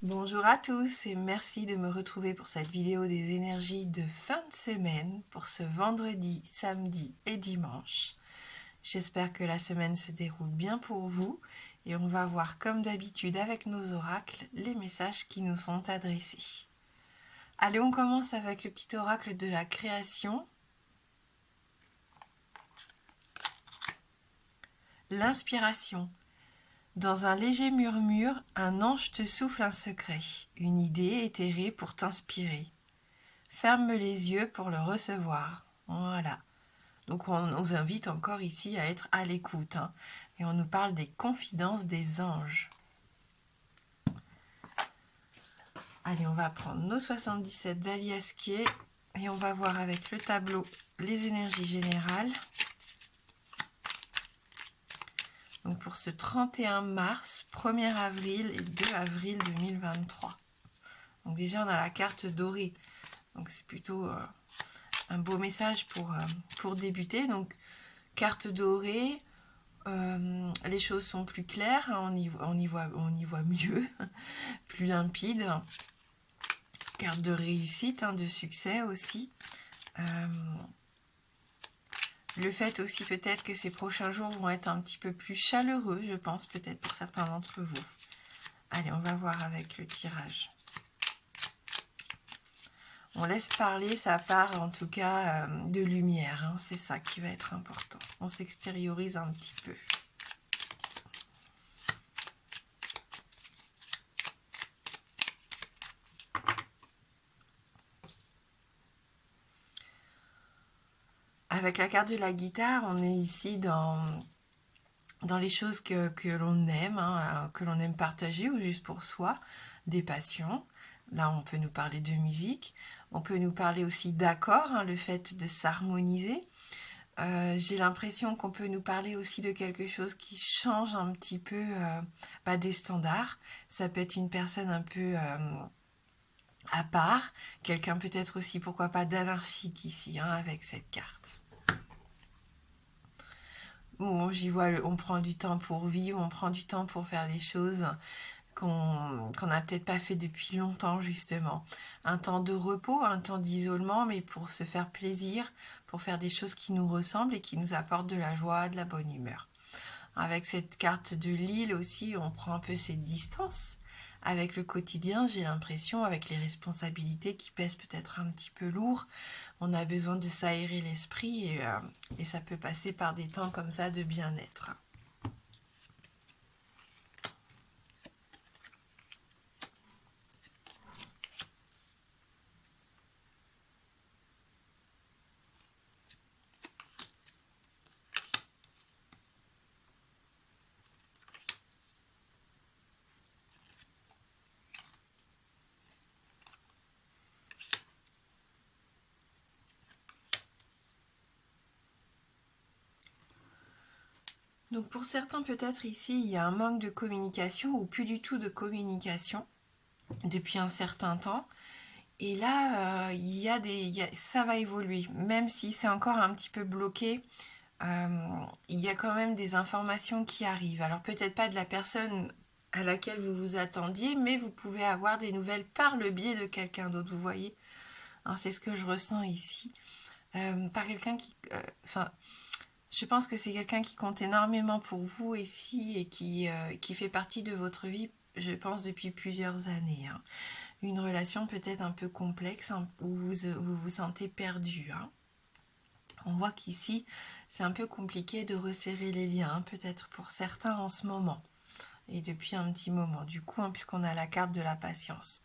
Bonjour à tous et merci de me retrouver pour cette vidéo des énergies de fin de semaine pour ce vendredi, samedi et dimanche. J'espère que la semaine se déroule bien pour vous et on va voir comme d'habitude avec nos oracles les messages qui nous sont adressés. Allez, on commence avec le petit oracle de la création. L'inspiration. Dans un léger murmure, un ange te souffle un secret, une idée éthérée pour t'inspirer. Ferme les yeux pour le recevoir. Voilà. Donc on nous invite encore ici à être à l'écoute. Et on nous parle des confidences des anges. Allez, on va prendre nos 77 d'Aliasquier et on va voir avec le tableau les énergies générales. Donc pour ce 31 mars, 1er avril et 2 avril 2023. Donc déjà on a la carte dorée. Donc c'est plutôt un beau message pour débuter. Donc carte dorée, les choses sont plus claires, on y voit mieux, plus limpide. Carte de réussite, de succès aussi. Le fait aussi peut-être que ces prochains jours vont être un petit peu plus chaleureux, je pense, peut-être pour certains d'entre vous. Allez, on va voir avec le tirage. On laisse parler, ça part en tout cas de lumière, c'est ça qui va être important. On s'extériorise un petit peu. Avec la carte de la guitare, on est ici dans les choses que l'on aime, que l'on aime partager ou juste pour soi, des passions. Là, on peut nous parler de musique. On peut nous parler aussi d'accords, le fait de s'harmoniser. J'ai l'impression qu'on peut nous parler aussi de quelque chose qui change un petit peu des standards. Ça peut être une personne un peu à part, quelqu'un peut-être aussi, pourquoi pas, d'anarchique ici, avec cette carte. Bon, j'y vois, on prend du temps pour vivre, on prend du temps pour faire les choses qu'on n'a peut-être pas fait depuis longtemps, justement. Un temps de repos, un temps d'isolement, mais pour se faire plaisir, pour faire des choses qui nous ressemblent et qui nous apportent de la joie, de la bonne humeur. Avec cette carte de l'île aussi, on prend un peu cette distance. Avec le quotidien, j'ai l'impression, avec les responsabilités qui pèsent peut-être un petit peu lourd, on a besoin de s'aérer l'esprit et ça peut passer par des temps comme ça de bien-être. Donc pour certains peut-être ici il y a un manque de communication ou plus du tout de communication depuis un certain temps. Et là ça va évoluer, même si c'est encore un petit peu bloqué. Il y a quand même des informations qui arrivent. Alors peut-être pas de la personne à laquelle vous vous attendiez, mais vous pouvez avoir des nouvelles par le biais de quelqu'un d'autre, vous voyez. C'est ce que je ressens ici. Par quelqu'un qui... je pense que c'est quelqu'un qui compte énormément pour vous ici et qui fait partie de votre vie, je pense, depuis plusieurs années. Une relation peut-être un peu complexe, où vous vous sentez perdu. On voit qu'ici, c'est un peu compliqué de resserrer les liens, peut-être pour certains en ce moment, et depuis un petit moment, du coup, puisqu'on a la carte de la patience.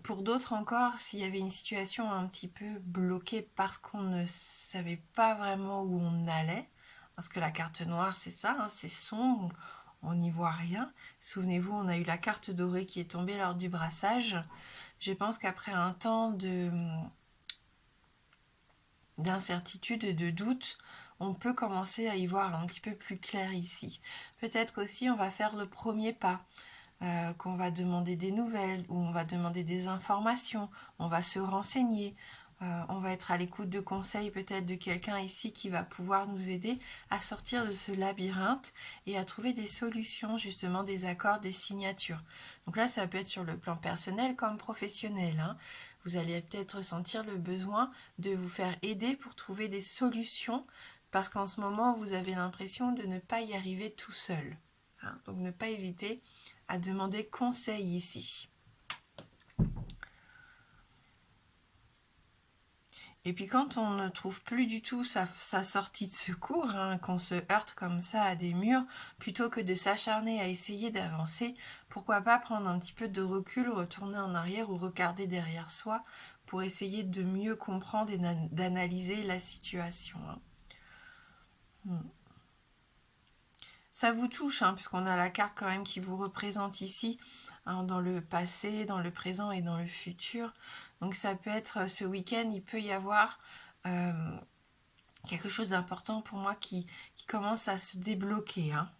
Pour d'autres encore, s'il y avait une situation un petit peu bloquée parce qu'on ne savait pas vraiment où on allait, parce que la carte noire, c'est ça, c'est sombre, on n'y voit rien. Souvenez-vous, on a eu la carte dorée qui est tombée lors du brassage. Je pense qu'après un temps d'incertitude et de doute, on peut commencer à y voir un petit peu plus clair ici. Peut-être qu'aussi on va faire le premier pas, qu'on va demander des nouvelles, ou on va demander des informations, on va se renseigner. On va être à l'écoute de conseils peut-être de quelqu'un ici qui va pouvoir nous aider à sortir de ce labyrinthe et à trouver des solutions, justement des accords, des signatures. Donc là, ça peut être sur le plan personnel comme professionnel, hein. Vous allez peut-être ressentir le besoin de vous faire aider pour trouver des solutions parce qu'en ce moment, vous avez l'impression de ne pas y arriver tout seul, hein. Donc ne pas hésiter à demander conseil ici. Et puis quand on ne trouve plus du tout sa sortie de secours, hein, qu'on se heurte comme ça à des murs, plutôt que de s'acharner à essayer d'avancer, pourquoi pas prendre un petit peu de recul, retourner en arrière ou regarder derrière soi pour essayer de mieux comprendre et d'analyser la situation, hein. Ça vous touche, hein, puisqu'on a la carte quand même qui vous représente ici, hein, dans le passé, dans le présent et dans le futur. Donc ça peut être ce week-end, il peut y avoir quelque chose d'important pour moi qui commence à se débloquer, hein.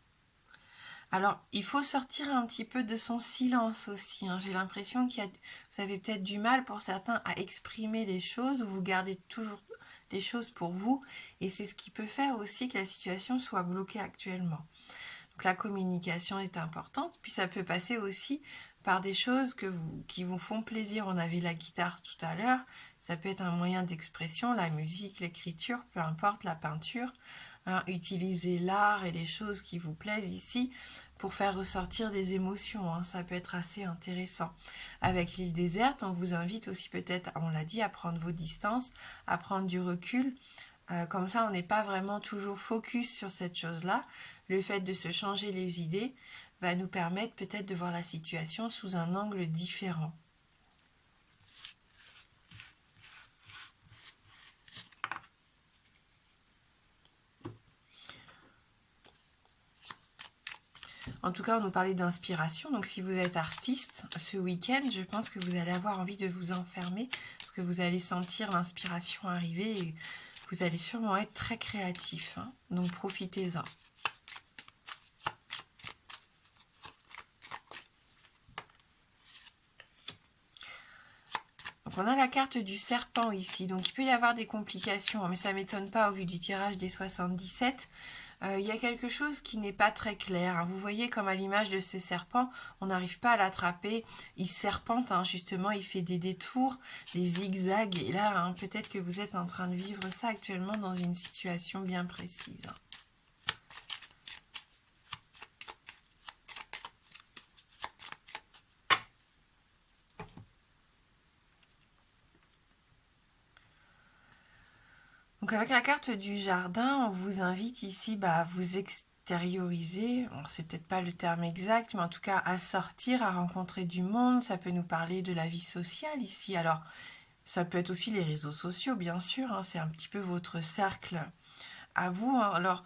Alors, il faut sortir un petit peu de son silence aussi, hein. J'ai l'impression vous avez peut-être du mal pour certains à exprimer les choses, ou vous gardez toujours des choses pour vous, et c'est ce qui peut faire aussi que la situation soit bloquée actuellement. Donc la communication est importante, puis ça peut passer aussi par des choses qui vous font plaisir. On avait la guitare tout à l'heure, ça peut être un moyen d'expression, la musique, l'écriture, peu importe, la peinture, hein. Utilisez l'art et les choses qui vous plaisent ici pour faire ressortir des émotions, hein. Ça peut être assez intéressant. Avec l'île déserte, on vous invite aussi peut-être, on l'a dit, à prendre vos distances, à prendre du recul. Comme ça, on n'est pas vraiment toujours focus sur cette chose-là. Le fait de se changer les idées va nous permettre peut-être de voir la situation sous un angle différent. En tout cas, on nous parlait d'inspiration. Donc, si vous êtes artiste, ce week-end, je pense que vous allez avoir envie de vous enfermer parce que vous allez sentir l'inspiration arriver et vous allez sûrement être très créatif, hein. Donc, profitez-en. Donc on a la carte du serpent ici, donc il peut y avoir des complications, mais ça ne m'étonne pas au vu du tirage des 77. Il y a quelque chose qui n'est pas très clair, hein. Vous voyez comme à l'image de ce serpent, on n'arrive pas à l'attraper, il serpente, hein, justement, il fait des détours, des zigzags, et là hein, peut-être que vous êtes en train de vivre ça actuellement dans une situation bien précise. Donc avec la carte du jardin, on vous invite ici à vous extérioriser. Bon, c'est peut-être pas le terme exact, mais en tout cas à sortir, à rencontrer du monde. Ça peut nous parler de la vie sociale ici. Alors, ça peut être aussi les réseaux sociaux, bien sûr, hein. C'est un petit peu votre cercle à vous, hein. Alors,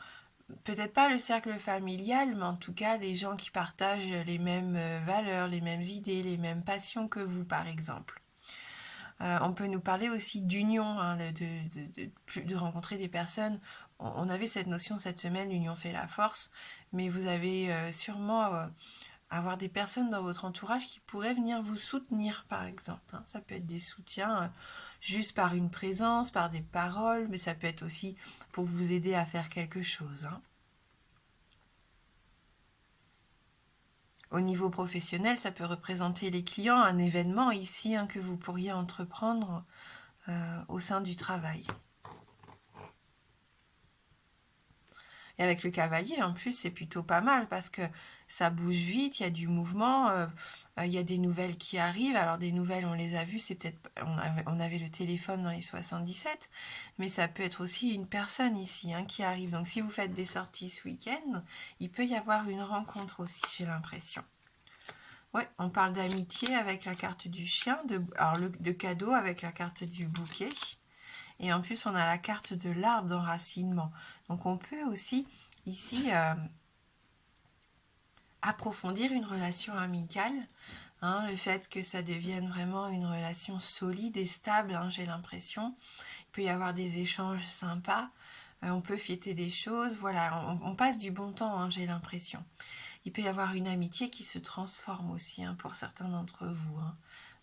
peut-être pas le cercle familial, mais en tout cas les gens qui partagent les mêmes valeurs, les mêmes idées, les mêmes passions que vous, par exemple. On peut nous parler aussi d'union, hein, de rencontrer des personnes. On avait cette notion cette semaine, l'union fait la force, mais vous avez sûrement avoir des personnes dans votre entourage qui pourraient venir vous soutenir, par exemple, hein. Ça peut être des soutiens juste par une présence, par des paroles, mais ça peut être aussi pour vous aider à faire quelque chose, hein. Au niveau professionnel, ça peut représenter les clients, un événement ici, hein, que vous pourriez entreprendre au sein du travail. Et avec le cavalier, en plus, c'est plutôt pas mal parce que ça bouge vite, il y a du mouvement, il y a des nouvelles qui arrivent. Alors des nouvelles, on les a vues, c'est peut-être on avait le téléphone dans les 77, mais ça peut être aussi une personne ici, hein, qui arrive. Donc si vous faites des sorties ce week-end, il peut y avoir une rencontre aussi, j'ai l'impression. Ouais, on parle d'amitié avec la carte du chien, de cadeau avec la carte du bouquet. Et en plus, on a la carte de l'arbre d'enracinement. Donc, on peut aussi, ici, approfondir une relation amicale. Hein, le fait que ça devienne vraiment une relation solide et stable, hein, j'ai l'impression. Il peut y avoir des échanges sympas. On peut fêter des choses. Voilà, on passe du bon temps, hein, j'ai l'impression. Il peut y avoir une amitié qui se transforme aussi, hein, pour certains d'entre vous, hein.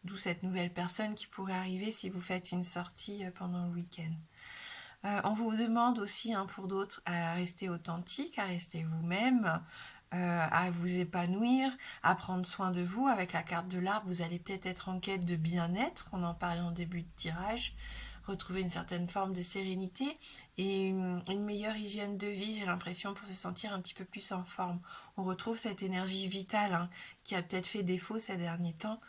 d'où cette nouvelle personne qui pourrait arriver si vous faites une sortie pendant le week-end. On vous demande aussi, hein, pour d'autres, à rester authentique, à rester vous-même, à vous épanouir, à prendre soin de vous. Avec la carte de l'arbre, vous allez peut-être être en quête de bien-être, on en parlait en début de tirage, retrouver une certaine forme de sérénité et une meilleure hygiène de vie, j'ai l'impression, pour se sentir un petit peu plus en forme. On retrouve cette énergie vitale, hein, qui a peut-être fait défaut ces derniers temps.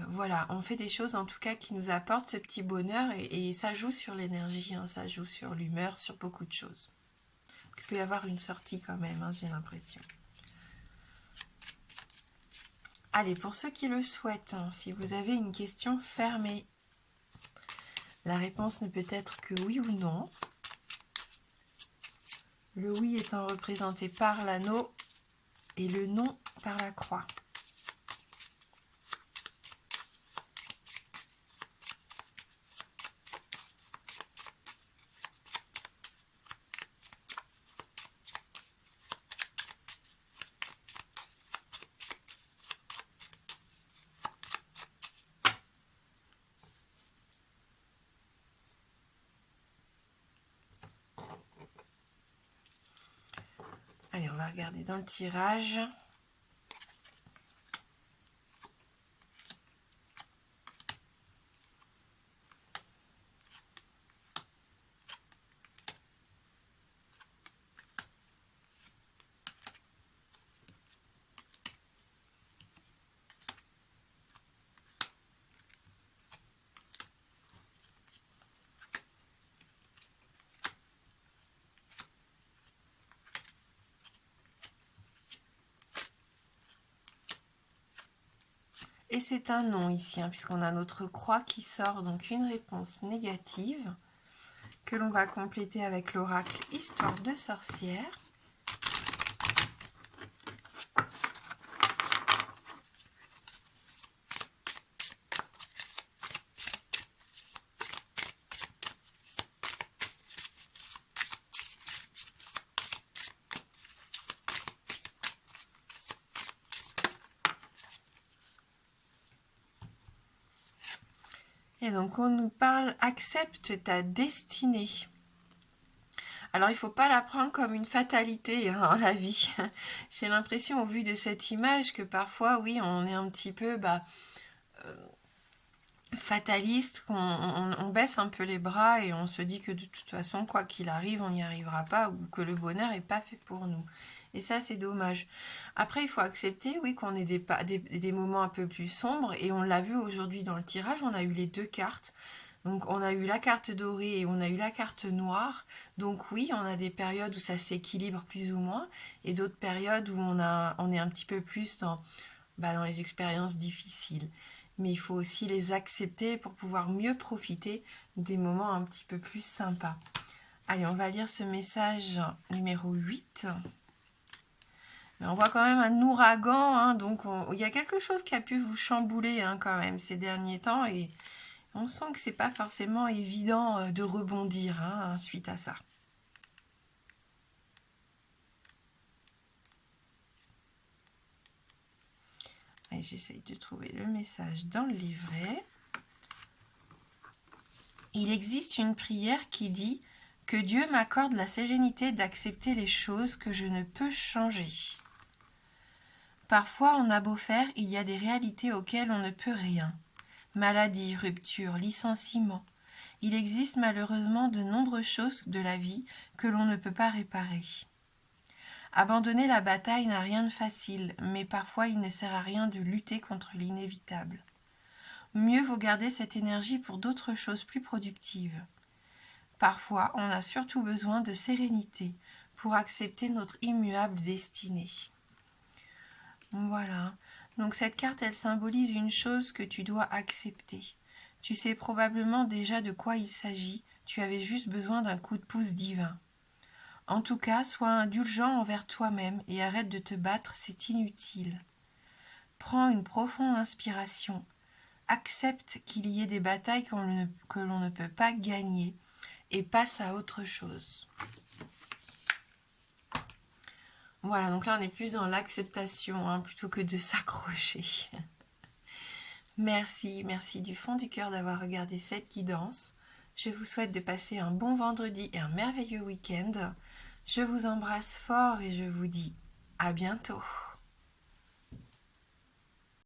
Voilà, on fait des choses en tout cas qui nous apportent ce petit bonheur et ça joue sur l'énergie, hein, ça joue sur l'humeur, sur beaucoup de choses. Il peut y avoir une sortie quand même, hein, j'ai l'impression. Allez, pour ceux qui le souhaitent, hein, si vous avez une question fermée, la réponse ne peut être que oui ou non. Le oui étant représenté par l'anneau et le non par la croix. Allez, on va regarder dans le tirage. Et c'est un non ici, hein, puisqu'on a notre croix qui sort, donc une réponse négative, que l'on va compléter avec l'oracle Histoire de sorcière. Et donc on nous parle, accepte ta destinée. Alors il ne faut pas la prendre comme une fatalité, hein, la vie. J'ai l'impression au vu de cette image que parfois, oui, on est un petit peu fataliste, on baisse un peu les bras et on se dit que de toute façon, quoi qu'il arrive, on n'y arrivera pas ou que le bonheur n'est pas fait pour nous. Et ça, c'est dommage. Après, il faut accepter, oui, qu'on ait des moments un peu plus sombres. Et on l'a vu aujourd'hui dans le tirage, on a eu les deux cartes. Donc, on a eu la carte dorée et on a eu la carte noire. Donc, oui, on a des périodes où ça s'équilibre plus ou moins. Et d'autres périodes où on est un petit peu plus dans les expériences difficiles. Mais il faut aussi les accepter pour pouvoir mieux profiter des moments un petit peu plus sympas. Allez, on va lire ce message numéro 8. On voit quand même un ouragan, hein, donc il y a quelque chose qui a pu vous chambouler, hein, quand même ces derniers temps et on sent que c'est pas forcément évident de rebondir, hein, suite à ça. Et j'essaye de trouver le message dans le livret. Il existe une prière qui dit « Que Dieu m'accorde la sérénité d'accepter les choses que je ne peux changer ». Parfois, on a beau faire, il y a des réalités auxquelles on ne peut rien. Maladie, rupture, licenciement. Il existe malheureusement de nombreuses choses de la vie que l'on ne peut pas réparer. Abandonner la bataille n'a rien de facile, mais parfois il ne sert à rien de lutter contre l'inévitable. Mieux vaut garder cette énergie pour d'autres choses plus productives. Parfois, on a surtout besoin de sérénité pour accepter notre immuable destinée. Voilà. Donc cette carte, elle symbolise une chose que tu dois accepter. Tu sais probablement déjà de quoi il s'agit, tu avais juste besoin d'un coup de pouce divin. En tout cas, sois indulgent envers toi-même et arrête de te battre, c'est inutile. Prends une profonde inspiration. Accepte qu'il y ait des batailles que l'on ne peut pas gagner et passe à autre chose. Voilà, donc là on est plus dans l'acceptation, hein, plutôt que de s'accrocher. Merci, merci du fond du cœur d'avoir regardé cette guidance. Je vous souhaite de passer un bon vendredi et un merveilleux week-end. Je vous embrasse fort et je vous dis à bientôt.